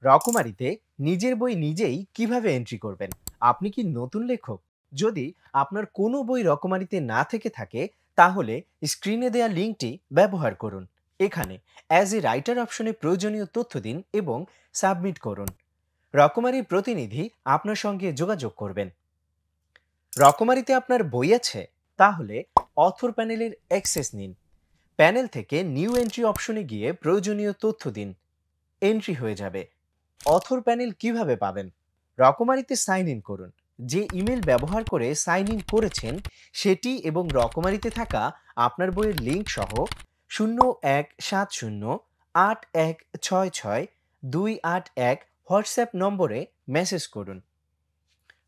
রকমারিতে নিজের বই নিজেই কিভাবে এন্ট্রি করবেন? আপনি কি নতুন লেখক? যদি আপনার কোনো বই রকমারিতে না থেকে থাকে, তাহলে স্ক্রিনে দেয়া লিঙ্কটি ব্যবহার করুন। এখানে অ্যাজ এ রাইটার অপশনে প্রয়োজনীয় তথ্য দিন এবং সাবমিট করুন। রকমারির প্রতিনিধি আপনার সঙ্গে যোগাযোগ করবেন। রকমারিতে আপনার বই আছে? তাহলে অথর প্যানেলের অ্যাক্সেস নিন। প্যানেল থেকে নিউ এন্ট্রি অপশনে গিয়ে প্রয়োজনীয় তথ্য দিন। এন্ট্রি হয়ে যাবে। অথর প্যানেল কিভাবে পাবেন? রকমারিতে সাইন ইন করুন। যে ইমেল ব্যবহার করে সাইন ইন করেছেন সেটি এবং রকমারিতে থাকা আপনার বইয়ের লিঙ্ক সহ 017081662281 হোয়াটসঅ্যাপ নম্বরে মেসেজ করুন।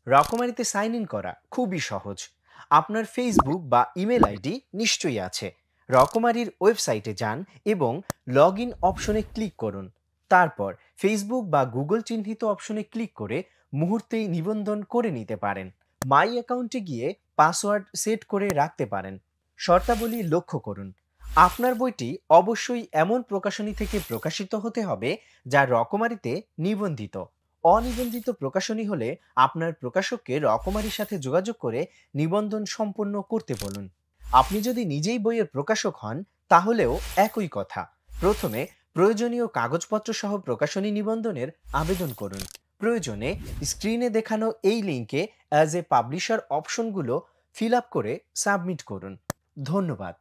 রকমারিতে সাইন ইন করা খুবই সহজ। আপনার ফেসবুক বা ইমেল আইডি নিশ্চয়ই আছে। রকমারির ওয়েবসাইটে যান এবং লগ ইন অপশনে ক্লিক করুন। তারপর ফেসবুক বা গুগল চিহ্নিত অপশনে ক্লিক করে মুহূর্তেই নিবন্ধন করে নিতে পারেন। মাই অ্যাকাউন্টে গিয়ে পাসওয়ার্ড সেট করে রাখতে পারেন। শর্তাবলী লক্ষ্য করুন। আপনার বইটি অবশ্যই এমন প্রকাশনী থেকে প্রকাশিত হতে হবে যা রকমারিতে নিবন্ধিত। অনিবন্ধিত প্রকাশনী হলে আপনার প্রকাশককে রকমারির সাথে যোগাযোগ করে নিবন্ধন সম্পন্ন করতে বলুন। আপনি যদি নিজেই বইয়ের প্রকাশক হন, তাহলেও একই কথা। প্রথমে প্রয়োজনীয় কাগজপত্র সহ প্রকাশনী নিবন্ধনের আবেদন করুন। প্রয়োজনে স্ক্রিনে দেখানো এই লিঙ্কে অ্যাজ এ পাবলিশার অপশনগুলো ফিল আপ করে সাবমিট করুন। ধন্যবাদ।